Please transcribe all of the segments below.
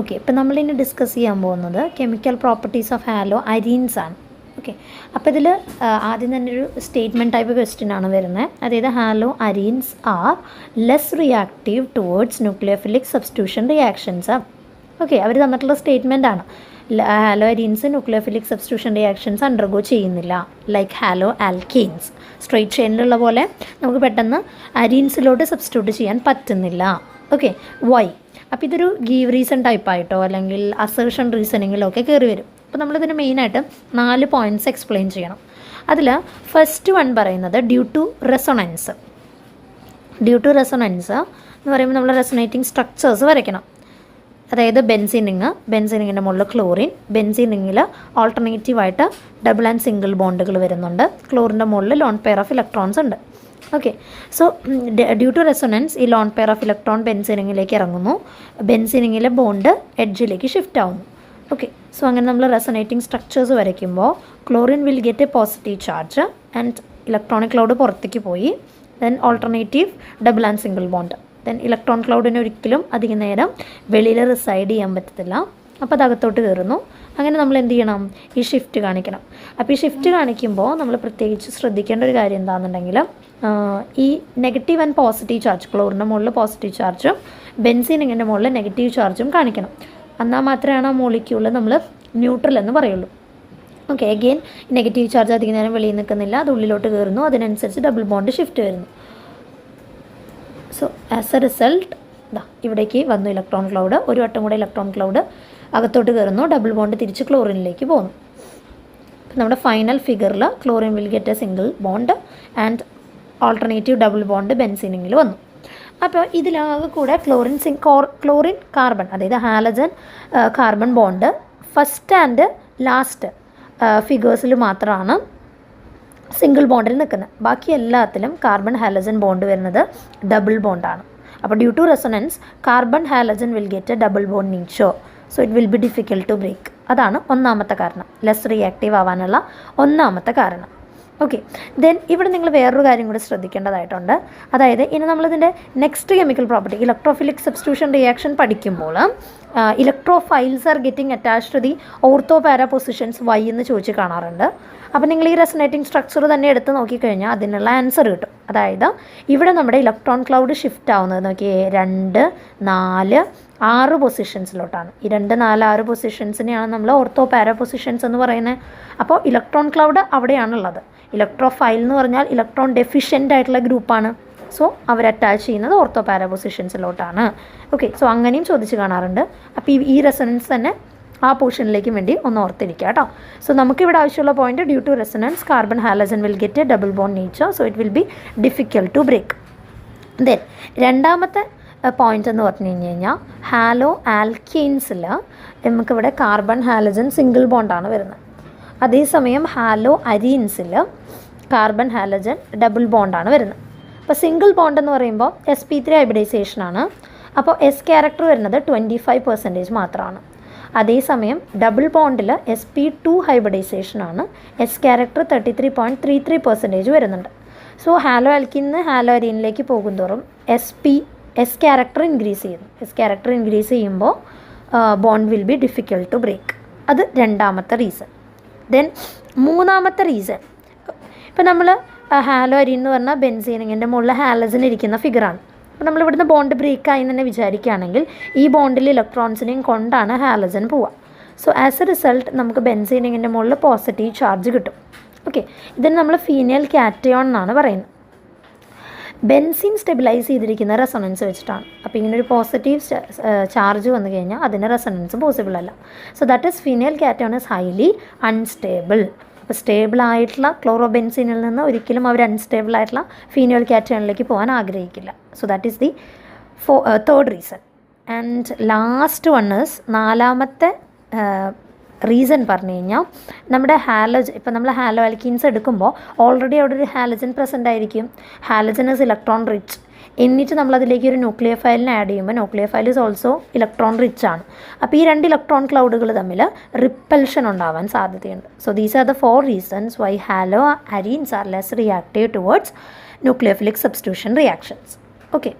Okay, ഇപ്പം നമ്മളിനി discuss ചെയ്യാൻ പോകുന്നത് chemical properties of hello arenes ആണ്. ഓക്കെ, അപ്പോൾ ഇതിൽ ആദ്യം തന്നെ ഒരു സ്റ്റേറ്റ്മെൻറ്റ് ടൈപ്പ് ക്വസ്റ്റ്യൻ ആണ് വരുന്നത്. അതായത് halo arenes are less reactive towards nucleophilic substitution reactions ആണ്. ഓക്കെ, അവർ തന്നിട്ടുള്ള സ്റ്റേറ്റ്മെൻ്റ് ആണ്. Halo arenes nucleophilic substitution reactions undergo ചെയ്യുന്നില്ല, ലൈക്ക് ഹാലോ ആൽക്കെയിൻസ്. സ്ട്രെയിറ്റ് ചെയിനിലുള്ള പോലെ നമുക്ക് പെട്ടെന്ന് അരീൻസിലോട്ട് സബ്സ്റ്റിറ്റ്യൂട്ട് ചെയ്യാൻ പറ്റുന്നില്ല. Okay, why? അപ്പോൾ ഇതൊരു ഗീവ് റീസൺ ടൈപ്പായിട്ടോ അല്ലെങ്കിൽ അസേർഷൻ റീസണിങ്ങിലോ ഒക്കെ കയറി വരും. അപ്പോൾ നമ്മളിതിന് മെയിനായിട്ട് 4 പോയിൻറ്റ്സ് എക്സ്പ്ലെയിൻ ചെയ്യണം. അതിൽ ഫസ്റ്റ് വൺ പറയുന്നത് due to resonance. Due to resonance എന്ന് പറയുമ്പോൾ നമ്മൾ റെസൊണേറ്റിംഗ് സ്ട്രക്ചേഴ്സ് വരയ്ക്കണം. അതായത് ബെൻസീനിങ്ങിൻ്റെ മുകളിൽ ക്ലോറിൻ, ബെൻസീനിങ്ങിൽ ഓൾട്ടർനേറ്റീവായിട്ട് ഡബിൾ ആൻഡ് സിംഗിൾ ബോണ്ടുകൾ വരുന്നുണ്ട്, ക്ലോറിൻ്റെ മുകളിൽ ലോൺ പെയർ ഓഫ് ഇലക്ട്രോൺസ് ഉണ്ട്. Okay, so due to resonance ഈ ലോൺ പെയർ ഓഫ് ഇലക്ട്രോൺ ബെൻസീനിങ്ങിലേക്ക് ഇറങ്ങുന്നു, ബെൻസീനിങ്ങിലെ ബോണ്ട് എഡ്ജിലേക്ക് ഷിഫ്റ്റ് ആവുന്നു. ഓക്കെ, സോ അങ്ങനെ നമ്മൾ റെസൊണേറ്റിംഗ് സ്ട്രക്ചേഴ്സ് വരയ്ക്കുമ്പോൾ chlorine will get a positive charge and electronic cloud പുറത്തേക്ക് പോയി, then alternative double and single bond, then electron ക്ലൗഡിന് ഒരിക്കലും അധികം നേരം വെളിയിൽ റിസൈഡ് ചെയ്യാൻ പറ്റത്തില്ല, അപ്പോൾ അത് അകത്തോട്ട് കയറുന്നു. അങ്ങനെ നമ്മൾ എന്ത് ചെയ്യണം? ഈ ഷിഫ്റ്റ് കാണിക്കണം. അപ്പോൾ ഈ ഷിഫ്റ്റ് കാണിക്കുമ്പോൾ നമ്മൾ പ്രത്യേകിച്ച് ശ്രദ്ധിക്കേണ്ട ഒരു കാര്യം എന്താണെന്നുണ്ടെങ്കിൽ ഈ നെഗറ്റീവ് ആൻഡ് പോസിറ്റീവ് ചാർജ്, ക്ലോറിൻ്റെ മുകളിൽ പോസിറ്റീവ് ചാർജും ബെൻസീനിങ്ങിൻ്റെ മുകളിൽ നെഗറ്റീവ് ചാർജും കാണിക്കണം. എന്നാൽ മാത്രമാണ് ആ മോളിക്യൂൾ നമ്മൾ ന്യൂട്രൽ എന്ന് പറയുള്ളൂ. ഓക്കെ, അഗെയിൻ നെഗറ്റീവ് ചാർജ് അധികം നേരം വെളിയിൽ നിൽക്കുന്നില്ല, അത് ഉള്ളിലോട്ട് കയറുന്നു, അതിനനുസരിച്ച് ഡബിൾ ബോണ്ട് ഷിഫ്റ്റ് വരുന്നു. സോ ആസ് എ റിസൾട്ട് ഇവിടേക്ക് വന്നു ഇലക്ട്രോൺ ക്ലൗഡ്, ഒരു വട്ടം കൂടെ ഇലക്ട്രോൺ ക്ലൗഡ് അകത്തോട്ട് കയറുന്നു, ഡബിൾ ബോണ്ട് തിരിച്ച് ക്ലോറിനിലേക്ക് പോകുന്നു. നമ്മുടെ ഫൈനൽ ഫിഗറിൽ chlorine will get a single bond and alternative double bond ബെൻസീനിങ്ങിൽ വന്നു. അപ്പോൾ ഇതിലാകെ കൂടെ ക്ലോറിൻ കാർബൺ, അതായത് halogen carbon bond first and last ഫിഗേഴ്സിൽ മാത്രമാണ് സിംഗിൾ ബോണ്ടിൽ നിൽക്കുന്നത്. ബാക്കി എല്ലാത്തിലും കാർബൺ ഹാലജൻ ബോണ്ട് വരുന്നത് ഡബിൾ ബോണ്ടാണ്. അപ്പോൾ due to resonance carbon halogen will get a double bond nature, so it will be difficult to break. അതാണ് ഒന്നാമത്തെ കാരണം, ലെസ് റിയാക്റ്റീവ് ആവാനുള്ള ഒന്നാമത്തെ കാരണം. ഓക്കെ, ദെൻ ഇവിടെ നിങ്ങൾ വേറൊരു കാര്യം കൂടി ശ്രദ്ധിക്കേണ്ടതായിട്ടുണ്ട്. അതായത് ഇനി നമ്മളിതിൻ്റെ next chemical property electrophilic substitution reaction പഠിക്കുമ്പോൾ electrophiles are getting attached to the ortho para positions why എന്ന് ചോദിച്ച് കാണാറുണ്ട്. അപ്പോൾ നിങ്ങൾ ഈ റെസൊണേറ്റിംഗ് സ്ട്രക്ചർ തന്നെ എടുത്ത് നോക്കിക്കഴിഞ്ഞാൽ അതിനുള്ള ആൻസർ കിട്ടും. അതായത് ഇവിടെ നമ്മുടെ ഇലക്ട്രോൺ ക്ലൗഡ് ഷിഫ്റ്റ് ആവുന്നത് നോക്കിയേ 2, 4, 6 പൊസിഷൻസിലോട്ടാണ്. ഈ 2, 4, 6 പൊസിഷൻസിനെയാണ് നമ്മൾ ഓർത്തോ പാരാ പൊസിഷൻസ് എന്ന് പറയുന്നത്. അപ്പോൾ ഇലക്ട്രോൺ ക്ലൗഡ് അവിടെയാണുള്ളത്. ഇലക്ട്രോഫൈൽ എന്ന് പറഞ്ഞാൽ ഇലക്ട്രോൺ ഡെഫിഷ്യൻ്റ് ആയിട്ടുള്ള ഗ്രൂപ്പാണ്. സോ അവർ അറ്റാച്ച് ചെയ്യുന്നത് ഓർത്തോ പാരാ പൊസിഷൻസിലോട്ടാണ്. ഓക്കെ, സോ അങ്ങനെയും ചോദിച്ച് കാണാറുണ്ട്. അപ്പോൾ ഈ റെസൊണൻസ് തന്നെ ആ പോർഷനിലേക്ക് വേണ്ടി ഒന്ന് ഓർത്തിരിക്കുക കേട്ടോ. സോ നമുക്കിവിടെ ആവശ്യമുള്ള point due to resonance carbon halogen will get a double bond nature, so it will be difficult to break. Then രണ്ടാമത്തെ പോയിന്റ് എന്ന് പറഞ്ഞു കഴിഞ്ഞാൽ ഹാലോ ആൽക്കെയിൻസിൽ നമുക്കിവിടെ കാർബൺ ഹാലജൻ സിംഗിൾ ബോണ്ടാണ് വരുന്നത്. അതേസമയം ഹാലോ അരീൻസിൽ കാർബൺ ഹാലജൻ ഡബിൾ ബോണ്ടാണ് വരുന്നത്. അപ്പോൾ സിംഗിൾ ബോണ്ട് എന്ന് പറയുമ്പോൾ sp3 ഹൈബ്രിഡൈസേഷനാണ്. അപ്പോൾ എസ് ക്യാരക്ടർ വരുന്നത് 25% മാത്രമാണ്. അതേസമയം ഡബിൾ ബോണ്ടിൽ sp2 ഹൈബ്രിഡൈസേഷനാണ്, എസ് ക്യാരക്ടർ 33.33% വരുന്നുണ്ട്. സോ ഹാലോ ആൽക്കിൽ നിന്ന് ഹാലോ അരീനിലേക്ക് പോകുന്തോറും എസ് ക്യാരക്ടർ ഇൻക്രീസ് ചെയ്യുന്നു. എസ് ക്യാരക്ടർ ഇൻക്രീസ് ചെയ്യുമ്പോൾ bond will be difficult to break. അത് രണ്ടാമത്തെ റീസൺ. ദെൻ മൂന്നാമത്തെ റീസൺ, ഇപ്പോൾ നമ്മൾ ഹാലോ അരീൻ എന്ന് പറഞ്ഞാൽ ബെൻസീനിങ്ങിൻ്റെ മുകളിൽ ഹാലജൻ ഇരിക്കുന്ന ഫിഗറാണ്. അപ്പോൾ നമ്മൾ ഇവിടുന്ന് ബോണ്ട് ബ്രേക്ക് ആയി തന്നെ വിചാരിക്കുകയാണെങ്കിൽ ഈ ബോണ്ടിൽ ഇലക്ട്രോൺസിനെയും കൊണ്ടാണ് ഹാലജൻ പോവുക. സോ ആസ് എ റിസൾട്ട് നമുക്ക് ബെൻസീനിങ്ങിൻ്റെ മുകളിൽ പോസിറ്റീവ് ചാർജ് കിട്ടും. ഓക്കെ, ഇതിന് നമ്മൾ ഫീനൈൽ കാറ്റയോൺ എന്നാണ് പറയുന്നത്. ബെൻസീൻ സ്റ്റെബിലൈസ് ചെയ്തിരിക്കുന്ന റെസൊണൻസ് വെച്ചിട്ടാണ്. അപ്പോൾ ഇങ്ങനൊരു പോസിറ്റീവ് ചാർജ് വന്നു കഴിഞ്ഞാൽ അതിന് റെസൊണൻസ് പോസിബിൾ അല്ല. So that is phenyl cation is highly unstable. അപ്പോൾ സ്റ്റേബിൾ ആയിട്ടുള്ള ക്ലോറോബെൻസീനിൽ നിന്ന് ഒരിക്കലും അവർ അൺസ്റ്റേബിൾ ആയിട്ടുള്ള ഫീനോൾ കാറ്റയോണിലേക്ക് പോകാൻ ആഗ്രഹിക്കില്ല. So that is the third reason. And last one is നാലാമത്തെ റീസൺ പറഞ്ഞു കഴിഞ്ഞാൽ നമ്മുടെ ഇപ്പോൾ നമ്മൾ ഹാലോ ആൽക്കീൻസ് എടുക്കുമ്പോൾ ഓൾറെഡി അവിടെ ഒരു ഹാലജൻ പ്രസൻ്റ് ആയിരിക്കും. Halogen is electron rich. എന്നിട്ട് നമ്മളതിലേക്ക് ഒരു ന്യൂക്ലിയോഫൈലിനെ ആഡ് ചെയ്യുമ്പോൾ nucleophile is also electron rich ആണ്. അപ്പോൾ ഈ 2 ഇലക്ട്രോൺ ക്ലൗഡുകൾ തമ്മിൽ റിപ്പൽഷൻ ഉണ്ടാവാൻ സാധ്യതയുണ്ട്. So these are the 4 reasons why halo arenes are less reactive towards nucleophilic substitution reactions. Okay,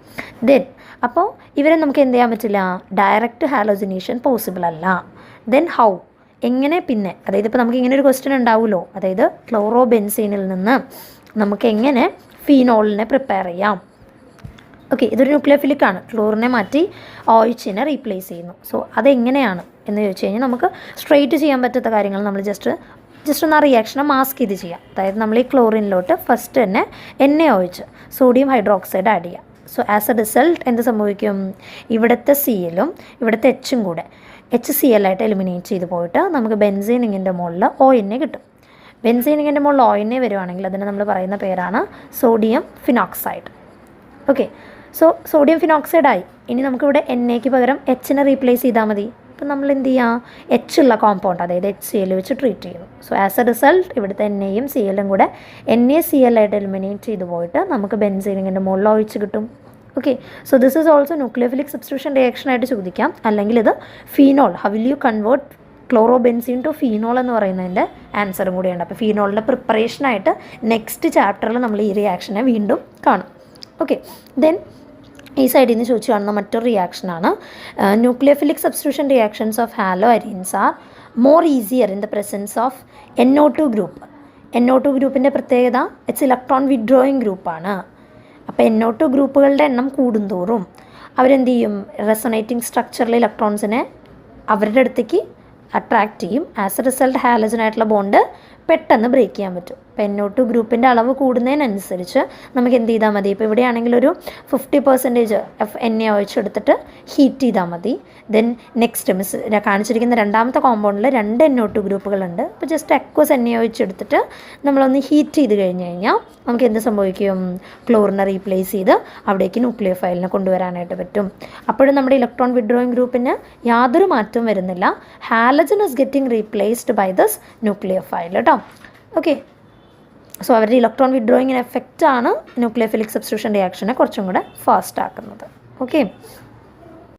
then അപ്പോൾ ഇവരെ നമുക്ക് എന്ത് ചെയ്യാൻ പറ്റില്ല, ഡയറക്റ്റ് ഹാലോജിനേഷൻ പോസിബിൾ അല്ല. ദെൻ ഹൗ, എങ്ങനെ പിന്നെ, അതായത് ഇപ്പോൾ നമുക്ക് ഇങ്ങനെ ഒരു ക്വസ്റ്റ്യൻ ഉണ്ടാവുമല്ലോ, അതായത് ക്ലോറോബെൻസീനിൽ നിന്ന് നമുക്ക് എങ്ങനെ ഫീനോളിനെ പ്രിപ്പയർ ചെയ്യാം. ഓക്കെ, ഇതൊരു ന്യൂക്ലിയോഫിലിക് ആണ്, ക്ലോറിനെ മാറ്റി OH റീപ്ലേസ് ചെയ്യുന്നു. സോ അതെങ്ങനെയാണ് എന്ന് ചോദിച്ചു കഴിഞ്ഞാൽ നമുക്ക് സ്ട്രെയിറ്റ് ചെയ്യാൻ പറ്റാത്ത കാര്യങ്ങൾ നമ്മൾ ജസ്റ്റ് ഒന്ന് ആ റിയാക്ഷനെ മാസ്ക് ചെയ്ത് ചെയ്യാം. അതായത് നമ്മൾ ഈ ക്ലോറിനിലോട്ട് ഫസ്റ്റ് തന്നെ NaOH, സോഡിയം ഹൈഡ്രോക്സൈഡ് ആഡ് ചെയ്യാം. സോ ആസ് എ റിസൾട്ട് എന്ത് സംഭവിക്കും, ഇവിടുത്തെ Cl-ഉം ഇവിടുത്തെ H-ഉം കൂടെ HCl ആയിട്ട് എലിമിനേറ്റ് ചെയ്ത് പോയിട്ട് നമുക്ക് ബെൻസീനിങ്ങിൻ്റെ മുകളിൽ ONA കിട്ടും. ബെൻസീനിങ്ങിൻ്റെ മുകളിൽ ONA വരുവാണെങ്കിൽ അതിന് നമ്മൾ പറയുന്ന പേരാണ് sodium phenoxide. Okay, so sodium phenoxide ആയി. ഇനി നമുക്കിവിടെ NAക്ക് പകരം H-നെ റീപ്ലേസ് ചെയ്താൽ മതി. അപ്പം നമ്മൾ എന്ത് ചെയ്യുക, H ഉള്ള കോമ്പൗണ്ട് അതായത് HCl വെച്ച് ട്രീറ്റ് ചെയ്യുന്നു. സോ ആസ് എ റിസൾട്ട് ഇവിടുത്തെ NAയും Cl-ഉം കൂടെ NaCl ആയിട്ട് എലിമിനേറ്റ് ചെയ്ത് പോയിട്ട് നമുക്ക് ബെൻസീനിങ്ങിൻ്റെ മുകളിൽ OH കിട്ടും. Okay, so this is also nucleophilic substitution reaction ആയിട്ട് ചോദിക്കാം. അല്ലെങ്കിൽ ഇത് phenol, how will you convert chlorobenzene to phenol എന്ന് പറയുന്നതിൻ്റെ ആൻസറും കൂടിയുണ്ട്. അപ്പോൾ ഫീനോളിൻ്റെ പ്രിപ്പറേഷനായിട്ട് നെക്സ്റ്റ് ചാപ്റ്ററിൽ നമ്മൾ ഈ റിയാക്ഷനെ വീണ്ടും കാണും. ഓക്കെ, ദെൻ ഈ സൈഡിൽ നിന്ന് ചോദിച്ചു കാണുന്ന മറ്റൊരു റിയാക്ഷനാണ് nucleophilic substitution reactions of hello arenes are more easier in the presence of NO2 group. NO2 ഗ്രൂപ്പിൻ്റെ പ്രത്യേകത ഇറ്റ്സ് ഇലക്ട്രോൺ വിഡ്രോയിങ് ഗ്രൂപ്പാണ്. അപ്പോൾ NO2 ഗ്രൂപ്പുകളുടെ എണ്ണം കൂടുന്തോറും അവരെന്ത് ചെയ്യും, റെസൊനേറ്റിംഗ് സ്ട്രക്ചറിൽ ഇലക്ട്രോൺസിനെ അവരുടെ അടുത്തേക്ക് അട്രാക്റ്റ് ചെയ്യും. ആസ് എ റിസൾട്ട് ഹാലജനായിട്ടുള്ള ബോണ്ട് പെട്ടെന്ന് ബ്രേക്ക് ചെയ്യാൻ പറ്റും. ഇപ്പോൾ NO2 ഗ്രൂപ്പിൻ്റെ അളവ് കൂടുന്നതിനനുസരിച്ച് നമുക്ക് എന്ത് ചെയ്താൽ മതി, ഇപ്പോൾ ഇവിടെയാണെങ്കിൽ ഒരു 50% NaOH എടുത്തിട്ട് ഹീറ്റ് ചെയ്താൽ മതി. ദെൻ നെക്സ്റ്റ് കാണിച്ചിരിക്കുന്ന രണ്ടാമത്തെ കോമ്പൗണ്ടിൽ 2 NO2 ഗ്രൂപ്പുകളുണ്ട്. അപ്പോൾ ജസ്റ്റ് അക്വസ് NaOH എടുത്തിട്ട് നമ്മളൊന്ന് ഹീറ്റ് ചെയ്ത് കഴിഞ്ഞ് കഴിഞ്ഞാൽ നമുക്ക് എന്ത് സംഭവിക്കും, ക്ലോറിനെ റീപ്ലേസ് ചെയ്ത് അവിടേക്ക് ന്യൂക്ലിയോഫൈലിനെ കൊണ്ടുവരാനായിട്ട് പറ്റും. അപ്പോഴും നമ്മുടെ ഇലക്ട്രോൺ വിഡ്രോയിങ് ഗ്രൂപ്പിന് യാതൊരു മാറ്റവും വരുന്നില്ല. Halogen is getting replaced by this nucleophile കേട്ടോ. ഓക്കെ, സോ അവരുടെ ഇലക്ട്രോൺ വിഡ്രോയിങ്ങിന് എഫക്റ്റാണ് ന്യൂക്ലിയോഫിലിക് സബ്സ്റ്റിറ്റ്യൂഷൻ റിയാക്ഷനെ കുറച്ചും കൂടെ ഫാസ്റ്റ് ആക്കുന്നത്. ഓക്കെ.